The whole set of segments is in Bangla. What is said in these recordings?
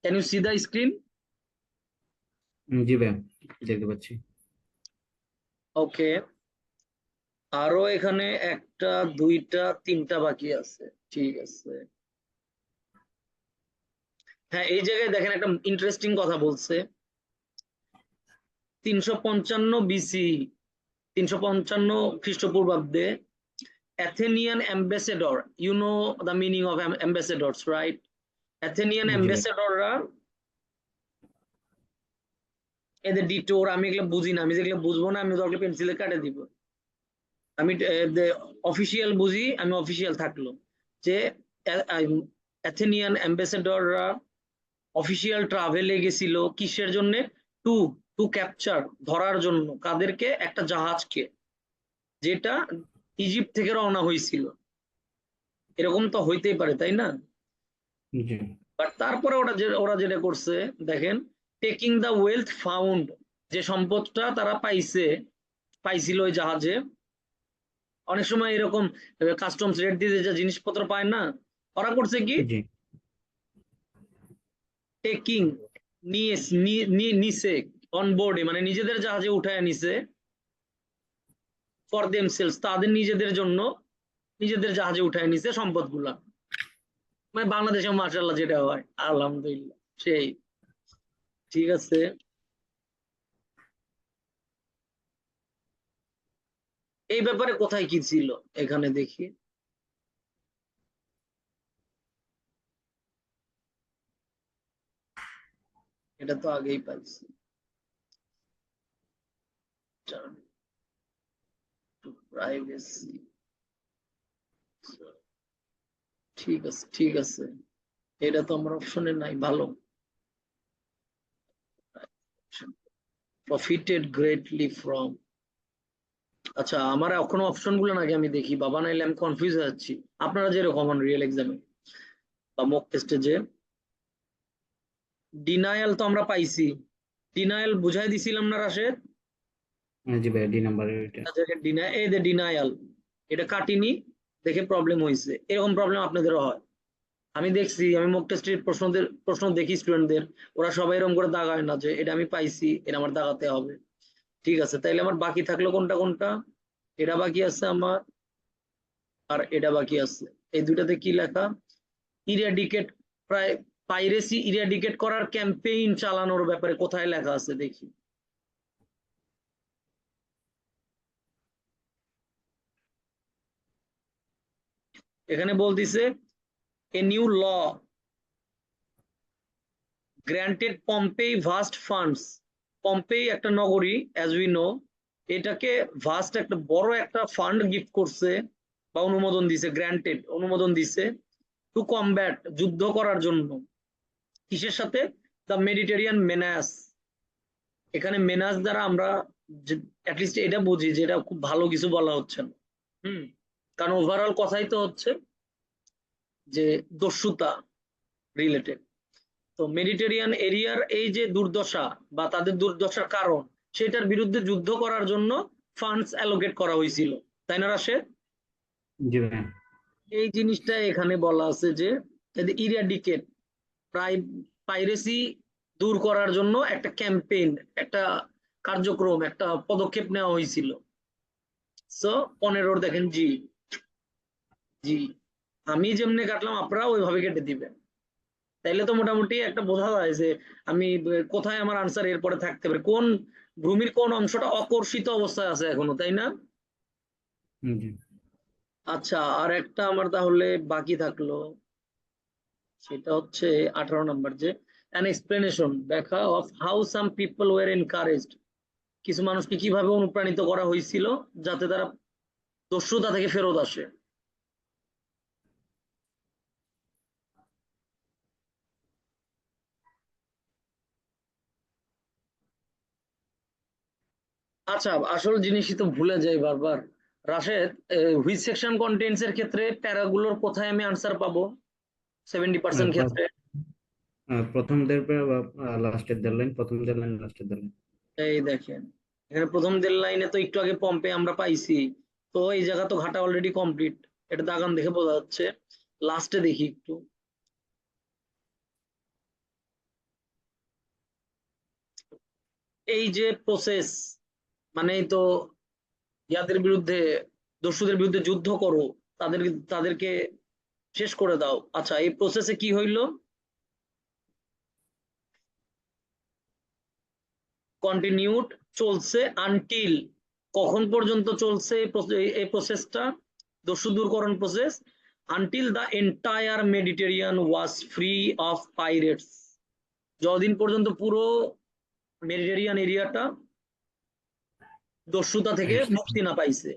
Can you see the screen? জি ভাইয়া, দেখতে পাচ্ছি। ওকে, আরো এখানে একটা, দুইটা, তিনটা বাকি আছে। ঠিক আছে, হ্যাঁ এই জায়গায় দেখেন একটা ইন্টারেস্টিং কথা বলছে। 355 বিসি, 355 খ্রিস্টপূর্বাব্দে Athenian ambassador, you know the meaning of ambassadors right? Athenian জি ভাই। অ্যাম্বাসেডররা, এদের ডিটোর, আমি এগুলো বুঝি না, আমি যেগুলো বুঝবো না আমি দরকার পেন্সিলে কাটে দিব। আমি অফিসিয়াল বুঝি, আমি অফিসিয়াল থাকলো যে অ্যাথেনিয়ান অ্যাম্বাসেডররা অফিসিয়াল ট্রাভেলে গেছিল কিসের জন্য? টু টু ক্যাপচার, ধরার জন্য কাদেরকে? একটা জাহাজকে, যেটা ইজিপ্ট থেকে রওনা হয়েছিল। এরকম তো হইতেই পারে, তাই না? জি বাট তারপরে ওরা যেটা করছে দেখেন, টেকিং দ্য ওয়েলথ ফাউন্ড, যে সম্পদটা তারা পাইছিল ওই জাহাজে। অনেক সময় এরকম কাস্টমস রেট দিয়ে যে জিনিসপত্র পায় না, ওরা করছে কি? জি টেকিং, নিছে অন বোর্ডে, মানে নিজেদের জাহাজে উঠায় নিছে, ফর দেমসেলস, তাদের নিজেদের জন্য নিজেদের জাহাজে উঠায় নিছে সম্পদগুলা। মানে বাংলাদেশে মাশাআল্লাহ যেটা হয়, আলহামদুলিল্লাহ সেই। ঠিক আছে, এই ব্যাপারে কোথায় কি ছিল এখানে দেখি। এটা তো আগেই পাইছি। প্রাইভেসি, ঠিক আছে ঠিক আছে, এটা তো আমার অপশনে নাই, ভালো। প্রফিটেড গ্রেটলি ফ্রম, আচ্ছা আমার এখনো অপশন গুলো নাকি আমি দেখি বাবা, নাইলে আমি কনফিউজ হয়ে যাচ্ছি। আপনারা যেরকম রিয়েল এক্সামে বা মক টেস্টে যে ডিনায়াল তো আমরা পাইছি, ডিনায়াল বুঝাই দিছিলাম না রাশেদ? জি ভাইয়া, ডি নাম্বারের এটা। এই যে ডিনায়াল, এটা কাটিনি দেখে প্রবলেম হয়েছে, এরকম প্রবলেম আপনাদেরও হয়। আমি দেখছি, আমি মক টেস্টের প্রশ্ন দেখি স্টুডেন্টদের, ওরা সবাই এরকম করে দাগায় না যে এটা আমি পাইছি, এটা আমার দাগাতে হবে। ঠিক আছে, তাইলে আমার বাকি থাকলো কোনটা কোনটা? এটা বাকি আছে আমার, আর এটা বাকি আছে। এই দুইটাতে কি লেখা? ইরাডিকেট, প্রায় পাইরেসি ইরাডিকেট করার ক্যাম্পেইন চালানোর ব্যাপারে কোথায় লেখা আছে দেখি। এখানে বলতিছে a new law granted Pompeii vast funds. Pompeii একটা নগরী, অ্যাজ উই নো, এটাকে ভাস্ট একটা বড় একটা ফান্ড গিফট করছে বা অনুমোদন দিছে, গ্র্যান্টেড অনুমোদন দিছে টু কমব্যাট, যুদ্ধ করার জন্য। কিসের সাথে? The Mediterranean menace. এখানে মেনাস দ্বারা আমরা অ্যাটলিস্ট এটা বুঝি যে এটা খুব ভালো কিছু বলা হচ্ছে না। হুম, কারণ ওভারঅল কথাই তো হচ্ছে যে দস্যুতা রিলেটেড। তো মেডিটেরিয়ান এরিয়ার এই যে দুর্দশা বা তাদের দুর্দশার কারণ, সেটার বিরুদ্ধে যুদ্ধ করার জন্য ফান্ডস অ্যালোকেট করা হয়েছিল, তাই না রাশেদ? জি ভাইয়া। এই জিনিসটা এখানে বলা আছে যে ইরাডিকেট, পাইরেসি দূর করার জন্য একটা ক্যাম্পেইন, একটা কার্যক্রম, একটা পদক্ষেপ নেওয়া হয়েছিল। সো 15 দেখেন জি, জি আমি যেমনি কাটলাম আপনারা ওইভাবে কেটে দিবেন, তাইলে তো মোটামুটি একটা বোঝা যায় যে আমি কোথায় আমার আনসার এরপরে থাকতে পারে, কোন ভূমির কোন অংশটা অকর্ষিত অবস্থায় আছে এখনো, তাই না? জি আচ্ছা, আর একটা আমার তাহলে বাকি থাকলো, সেটা হচ্ছে 18 নম্বর, যে an explanation, ব্যাখ্যা of how some people were encouraged, কিছু মানুষকে কিভাবে অনুপ্রাণিত করা হয়েছিল যাতে তারা দস্যুতা থেকে ফেরত আসে। আচ্ছা, আসল জিনিসই তো ভুলে যাই বারবার। রাশেদ, হুইচ সেকশন কন্টেন্টস এর ক্ষেত্রে প্যারাগুলোর কোথায় আমি আনসার পাবো 70% ফার্স্ট, ক্ষেত্রে? প্রথম দেড় বা লাস্টের দেড় লাইন, প্রথম দেড় লাইন লাস্টের দেড় লাইন। এই দেখেন, এখানে প্রথম দেড় লাইনে তো একটু আগে পম্পে আমরা পাইছি, তো এই জায়গা তো ঘাটা অলরেডি কমপ্লিট, এটা দাগান দেখে বোঝা যাচ্ছে। লাস্টে দেখি একটু, এই যে প্রসেস, মানে তো ইয়াদের বিরুদ্ধে, দস্যুদের বিরুদ্ধে যুদ্ধ করো, তাদেরকে শেষ করে দাও। আচ্ছা, এই প্রসেসে কি হইলো? কন্টিনিউড, চলছে আনটিল, কখন পর্যন্ত চলছে এই প্রসেসটা, দস্যু দূরকরণ process? Until the entire Mediterranean was free of pirates, যতদিন পর্যন্ত পুরো মেডিটেরিয়ান এরিয়াটা দস্যুতা থেকে মুক্তি না পাইছে।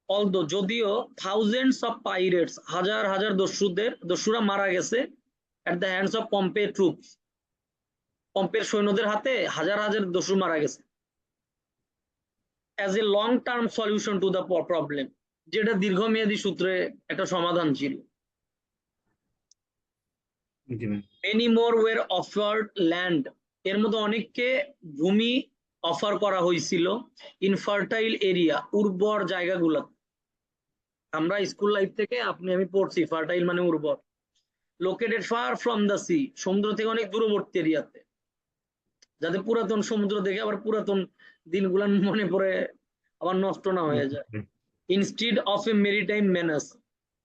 অলদো, যদিও থাউজেন্ডস অফ পাইরেটস, হাজার হাজার দস্যুরা মারা গেছে at the hands of Pompey troops, পম্পের সৈন্যদের হাতে হাজার হাজার দস্যু মারা গেছে। As a long term solution to the problem, যেটা দীর্ঘমেয়াদী সূত্রে একটা সমাধান ছিল। জি ভাই। Many more were offered land, এর মধ্যে অনেককে ভূমি অফার করা হয়েছিল। ইনফার্টাইল এরিয়া, উর্বর জায়গাগুলো, আমরা স্কুল লাইফ থেকে আমি পড়ছি ফার্টাইল মানে উর্বর। Located far from the sea, সমুদ্র থেকে অনেক দূরবর্তী এরিয়াতে, যাতে পুরাতন সমুদ্র দেখে আবার পুরাতন দিনগুলো মনে পড়ে আবার নষ্ট না হয়ে যায়। Instead of A maritime menace,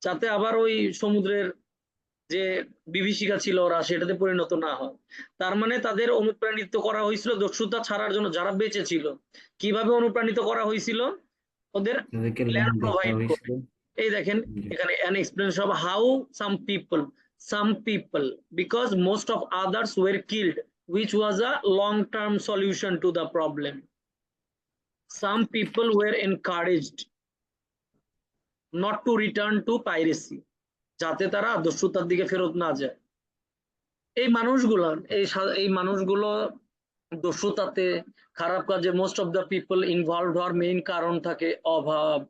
যাতে আবার ওই সমুদ্রের যে বিভীষিকা ছিল ওরা সেটাতে পরিণত না হয়। তার মানে তাদের অনুপ্রাণিত করা হয়েছিল দস্যুতা ছাড়ার জন্য, যারা বেঁচে ছিল। কিভাবে অনুপ্রাণিত করা হয়েছিল? ওদের তাদেরকে ল্যান্ড ল্যান্ড দেওয়া প্রোভাইড করে। হয়েছিল। এই দেখেন জি। এখানে an explanation of how some people because most of others were killed, which was a long term solution to the problem. Some people were encouraged not to return to piracy, যাতে তারা দস্যুতার দিকে ফেরত না যায়। এই মানুষগুলো দস্যুতাতে, খারাপ কাজে most of the people involve হওয়ার মেইন কারণ থাকে অভাব,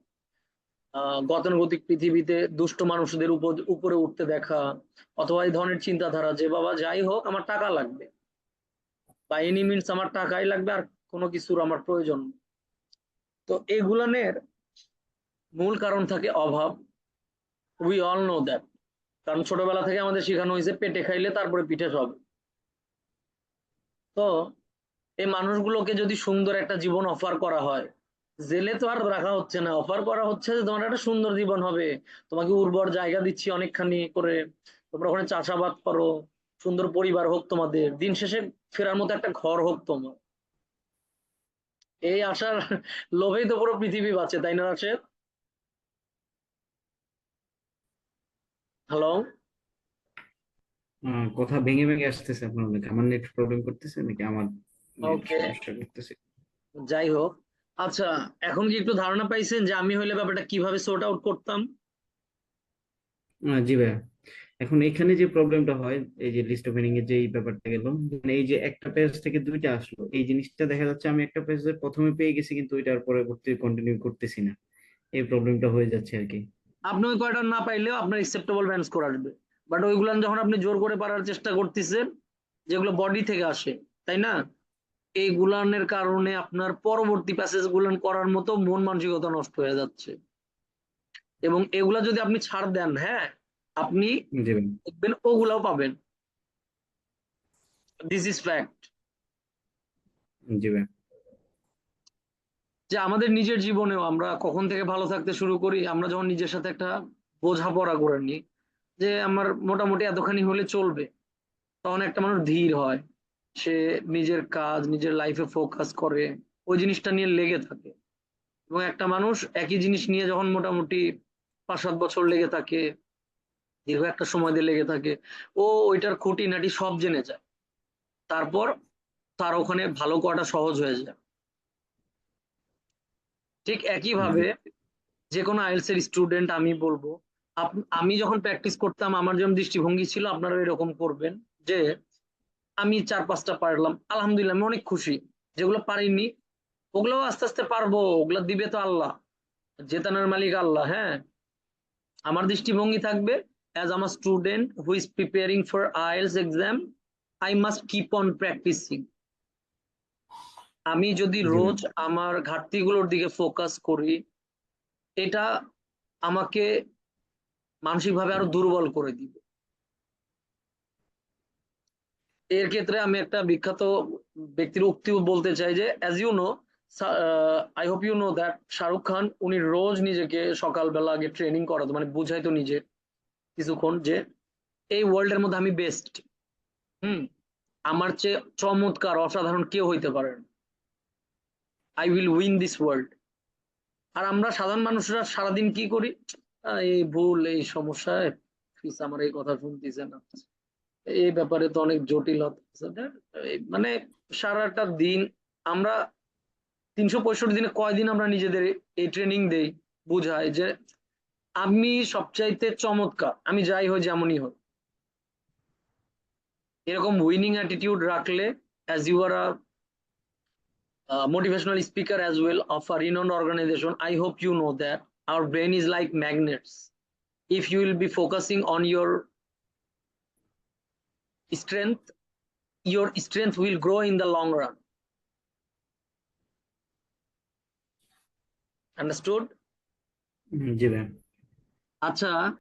গতানুগতিক পৃথিবীতে দুষ্ট মানুষদের উপরে উঠতে দেখা, অথবা এই ধরনের চিন্তাধারা যে বাবা যাই হোক আমার টাকা লাগবে, বা এনি মিনস আমার টাকাই লাগবে, আর কোনো কিছুর আমার প্রয়োজন নেই। তো এগুলানের মূল কারণ থাকে অভাব। উই অল নো দ্যাট, কারণ ছোটবেলা থেকে আমাদের শেখানো হয়েছে পেটে খাইলে তারপরে পিঠে সবে। তো এই মানুষগুলোকে যদি সুন্দর একটা জীবন অফার করা হয়, জেলে তো আর রাখা হচ্ছে না, অফার করা হচ্ছে যে তোমার একটা সুন্দর জীবন হবে, তোমাকে উর্বর জায়গা দিচ্ছি অনেকখানি করে, তোমরা ওখানে চাষাবাদ করো, সুন্দর পরিবার হোক তোমাদের, দিন শেষে ফেরার মতো একটা ঘর হোক তোমার। এই আশার লোভেই তো পুরো পৃথিবী বাঁচে, তাই না রাশেদ? হ্যালো? কথা ভেঙে ভেঙে আসতেছে আপনার, নাকি আমার নেট প্রবলেম করতেছে, নাকি আমার নেট ওকে, সমস্যা করতেছে? যাই হোক। আচ্ছা, এখন কি একটু ধারণা পাইছেন যে আমি হইলে ব্যাপারটা কিভাবে সর্ট আউট করতাম? জি ভাইয়া। এখন এখানে যে প্রবলেমটা হয়, এই যে লিস্ট ওপেনিং এর যে এই ব্যাপারটা গেল, মানে এই যে একটা পেজ থেকে দুইটা আসলো, এই জিনিসটা দেখা যাচ্ছে আমি একটা পেজের প্রথমে পেয়ে গেছি কিন্তু ওইটার পরবর্তী কন্টিনিউ করতেছি না, এই প্রবলেমটা হয়ে যাচ্ছে আর কি। আপনি ওই কয়টা না পাইলেও আপনার একসেপ্টেবল ব্যান্ড স্কোর আসবে। বাট ওইগুলো যখন আপনি জোর করে পারার চেষ্টা করতেছেন, যেগুলো বডি থেকে আসে, তাই না, এইগুলানের কারণে আপনার পরবর্তী প্যাসেজ গুলান করার মতো মন মানসিকতা নষ্ট হয়ে যাচ্ছে। এবং এগুলা যদি আপনি ছাড় দেন, হ্যাঁ, আপনি জি ভাই। দেখবেন ওগুলাও পাবেন। This is fact. জি ভাই। যে আমাদের নিজের জীবনেও আমরা কখন থেকে ভালো থাকতে শুরু করি, আমরা যখন নিজের সাথে একটা বোঝাপড়া করে নিই যে আমার মোটামুটি এতখানি হলে চলবে, তখন একটা মানুষ ধীর হয়, সে নিজের কাজ নিজের লাইফে ফোকাস করে, ওই জিনিসটা নিয়ে লেগে থাকে। এবং একটা মানুষ একই জিনিস নিয়ে যখন মোটামুটি 5-7 বছর লেগে থাকে, দীর্ঘ একটা সময় দিয়ে লেগে থাকে, ও ওইটার খুঁটিনাটি সব জেনে যায়, তারপর তার ওখানে ভালো করাটা সহজ হয়ে যায়। ঠিক জি। একইভাবে যে কোনো আইএলটিএস এর স্টুডেন্ট আমি বলবো, আমি যখন প্র্যাকটিস করতাম আমার যেমন দৃষ্টিভঙ্গি ছিল, আপনারা এরকম করবেন যে আমি 4-5টা পারলাম, আলহামদুলিল্লাহ আমি অনেক খুশি। যেগুলো পারিনি ওগুলোও আস্তে আস্তে পারবো, ওগুলো দিবে তো আল্লাহ, জেতানোর মালিক আল্লাহ। হ্যাঁ, আমার দৃষ্টিভঙ্গি থাকবে, as a student who is preparing for IELTS exam, I must keep on practising. আমি যদি জি ভাই। রোজ আমার ঘাটতিগুলোর দিকে ফোকাস করি, এটা আমাকে মানসিকভাবে আরো দুর্বল করে দিবে। এর ক্ষেত্রে আমি একটা বিখ্যাত ব্যক্তির উক্তি বলতে চাই যে as you know, I hope you know that Shahrukh Khan উনি রোজ নিজেকে সকালবেলা আগে ট্রেনিং করাতো, মানে বুঝাইতো নিজে কিছুক্ষণ যে এই ওয়ার্ল্ডের মধ্যে আমি বেস্ট। হুম, আমার চেয়ে চমৎকার অসাধারণ কেউ হইতে পারে না, I will win this world. আর আমরা সাধারণ মানুষরা সারাদিন কি করি, এই ভুল, এই সমস্যা, ফিস আমার এই কথা শুনতেছে না, এই ব্যাপারে তো অনেক জটিলতা আছে। মানে সারাটা দিন আমরা 365 দিনে কয়দিন আমরা নিজেদের এই ট্রেনিং দেই, বুঝাই যে আমি সবচাইতে চমৎকার, আমি যাই হই যেমনই হই। এরকম উইনিং অ্যাটিটিউড রাখলে, as you are a motivational speaker as well of a renowned organization, I hope you know that our brain is like magnets. If you will be focusing on strength, your strength will grow in the long run. Understood? জি ভাই। আচ্ছা,